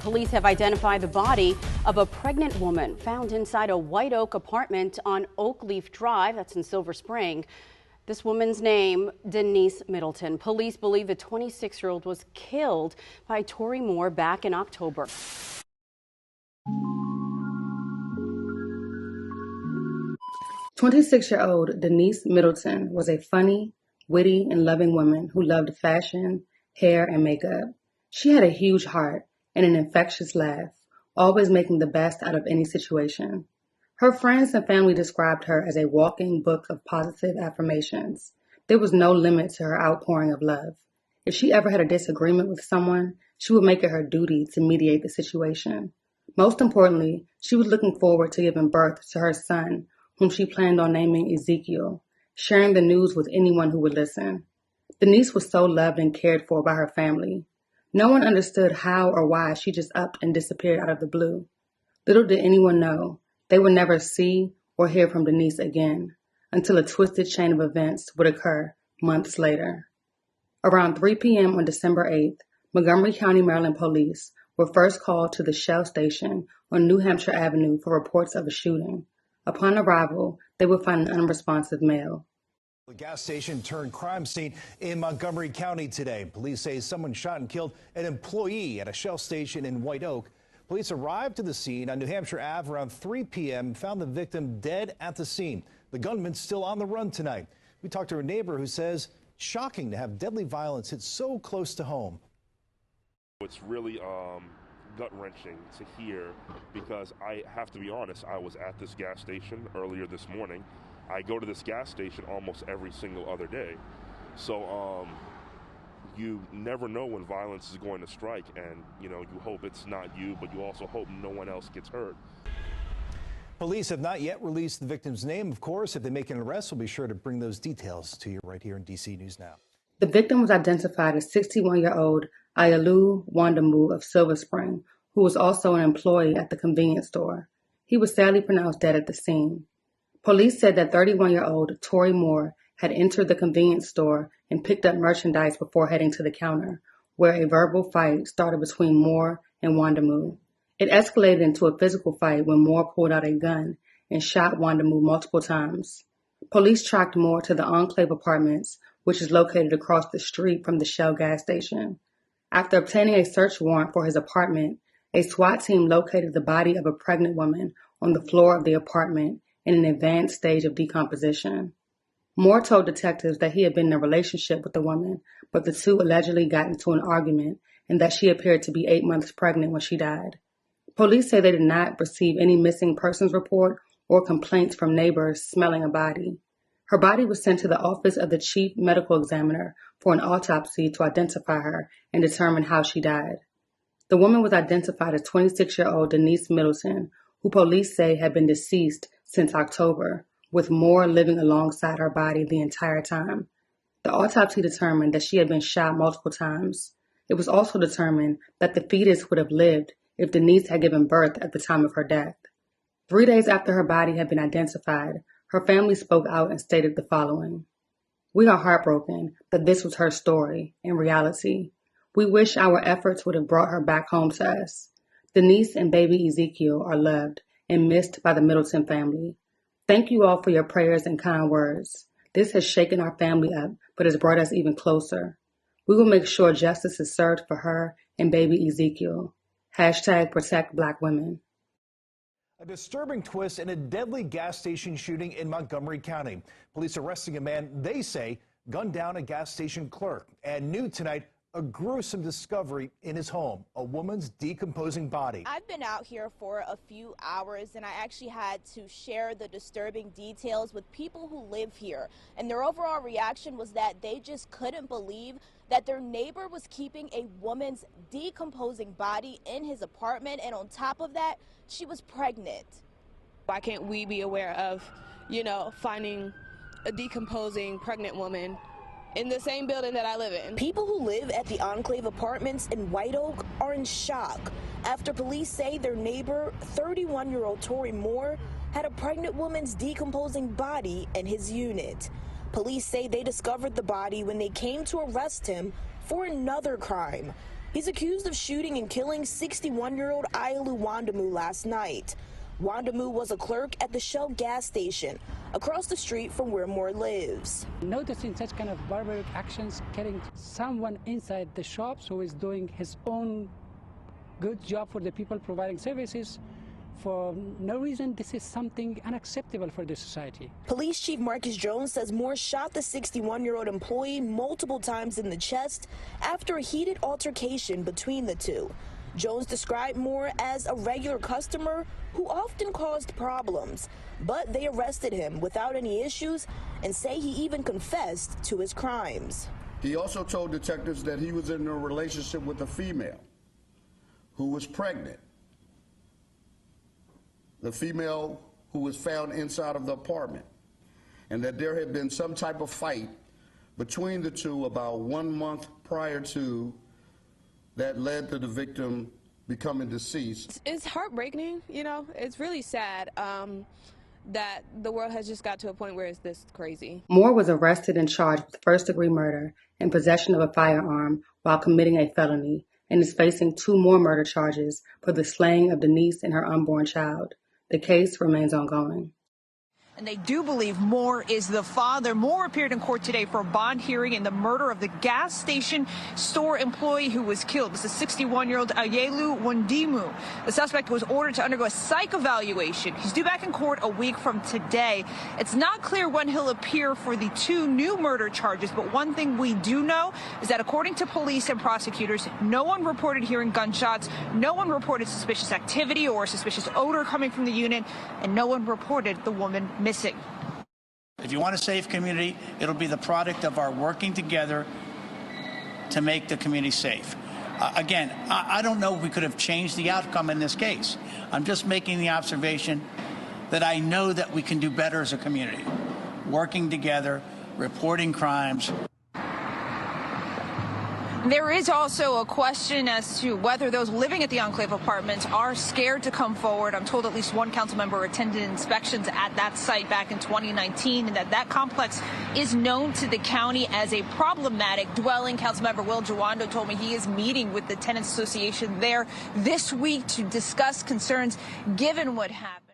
police have identified the body of a pregnant woman found inside a White Oak apartment on Oakleaf Drive, that's in Silver Spring. This woman's name, Denise Middleton. Police believe the 26-year-old was killed by Tori Moore back in October. "26-year-old Denise Middleton was a funny, witty, and loving woman who loved fashion, hair, and makeup. She had a huge heart and an infectious laugh, always making the best out of any situation. Her friends and family described her as a walking book of positive affirmations. There was no limit to her outpouring of love. If she ever had a disagreement with someone, she would make it her duty to mediate the situation. Most importantly, she was looking forward to giving birth to her son, whom she planned on naming Ezekiel, sharing the news with anyone who would listen. Denise was so loved and cared for by her family. No one understood how or why she just upped and disappeared out of the blue. Little did anyone know they would never see or hear from Denise again until a twisted chain of events would occur months later. Around 3 p.m. on December 8th, Montgomery County, Maryland police were first called to the Shell station on New Hampshire Avenue for reports of a shooting. Upon arrival, they would find an unresponsive male. The gas station turned crime scene in Montgomery County today. Police say someone shot and killed an employee at a Shell station in White Oak. Police arrived to the scene on New Hampshire Ave around 3 p.m. and found the victim dead at the scene. The gunman's still on the run tonight. We talked to her neighbor who says shocking to have deadly violence hit so close to home. It's really gut-wrenching to hear because I have to be honest, I was at this gas station earlier this morning. I go to this gas station almost every single other day. So you never know when violence is going to strike, and you hope it's not you, but you also hope no one else gets hurt. Police have not yet released the victim's name. Of course, if they make an arrest, we'll be sure to bring those details to you right here in DC News Now. The victim was identified as 61-year-old Ayalu Wandamu of Silver Spring, who was also an employee at the convenience store. He was sadly pronounced dead at the scene. Police said that 31-year-old Tori Moore had entered the convenience store and picked up merchandise before heading to the counter, where a verbal fight started between Moore and Wandamu. It escalated into a physical fight when Moore pulled out a gun and shot Wandamu multiple times. Police tracked Moore to the Enclave Apartments, which is located across the street from the Shell gas station. After obtaining a search warrant for his apartment, a SWAT team located the body of a pregnant woman on the floor of the apartment in an advanced stage of decomposition. Moore told detectives that he had been in a relationship with the woman, but the two allegedly got into an argument and that she appeared to be 8 months pregnant when she died. Police say they did not receive any missing persons report or complaints from neighbors smelling a body. Her body was sent to the office of the chief medical examiner for an autopsy to identify her and determine how she died. The woman was identified as 26-year-old Denise Middleton, who police say had been deceased since October, with Moore living alongside her body the entire time. The autopsy determined that she had been shot multiple times. It was also determined that the fetus would have lived if Denise had given birth at the time of her death. 3 days after her body had been identified, her family spoke out and stated the following: "We are heartbroken that this was her story and reality. We wish our efforts would have brought her back home to us. Denise and baby Ezekiel are loved and missed by the Middleton family. Thank you all for your prayers and kind words. This has shaken our family up, but has brought us even closer. We will make sure justice is served for her and baby Ezekiel. #Protect Black women." A disturbing twist in a deadly gas station shooting in Montgomery County. Police arresting a man they say gunned down a gas station clerk. And new tonight, a gruesome discovery in his home, a woman's decomposing body. I've been out here for a few hours, and I actually had to share the disturbing details with people who live here. And their overall reaction was that they just couldn't believe that their neighbor was keeping a woman's decomposing body in his apartment, and on top of that, she was pregnant. Why can't we be aware of, finding a decomposing pregnant woman in the same building that I live in? People who live at the Enclave Apartments in White Oak are in shock after police say their neighbor, 31-year-old Tori Moore, had a pregnant woman's decomposing body in his unit. Police say they discovered the body when they came to arrest him for another crime. He's accused of shooting and killing 61-year-old Ayalu Wandamu last night. Wandamu was a clerk at the Shell gas station across the street from where Moore lives. Noticing such kind of barbaric actions, killing someone inside the shops who is doing his own good job for the people providing services, for no reason, this is something unacceptable for the society. Police Chief Marcus Jones says Moore shot the 61-year-old employee multiple times in the chest after a heated altercation between the two. Jones described Moore as a regular customer who often caused problems, but they arrested him without any issues and say he even confessed to his crimes. He also told detectives that he was in a relationship with a female who was pregnant. The female who was found inside of the apartment, and that there had been some type of fight between the two about 1 month prior to that led to the victim becoming deceased. It's heartbreaking, you know, it's really sad that the world has just got to a point where it's this crazy. Moore was arrested and charged with first-degree murder and possession of a firearm while committing a felony, and is facing 2 more murder charges for the slaying of Denise and her unborn child. The case remains ongoing. And they do believe Moore is the father. Moore appeared in court today for a bond hearing in the murder of the gas station store employee who was killed. This is 61-year-old Ayalu Wandamu. The suspect was ordered to undergo a psych evaluation. He's due back in court a week from today. It's not clear when he'll appear for the 2 new murder charges, but one thing we do know is that according to police and prosecutors, no one reported hearing gunshots, no one reported suspicious activity or suspicious odor coming from the unit, and no one reported the woman missing. If you want a safe community, it'll be the product of our working together to make the community safe. Again, I don't know if we could have changed the outcome in this case. I'm just making the observation that I know that we can do better as a community, working together, reporting crimes. There is also a question as to whether those living at the Enclave apartments are scared to come forward. I'm told at least one council member attended inspections at that site back in 2019, and that complex is known to the county as a problematic dwelling. Councilmember Will Jawando told me he is meeting with the Tenants Association there this week to discuss concerns given what happened.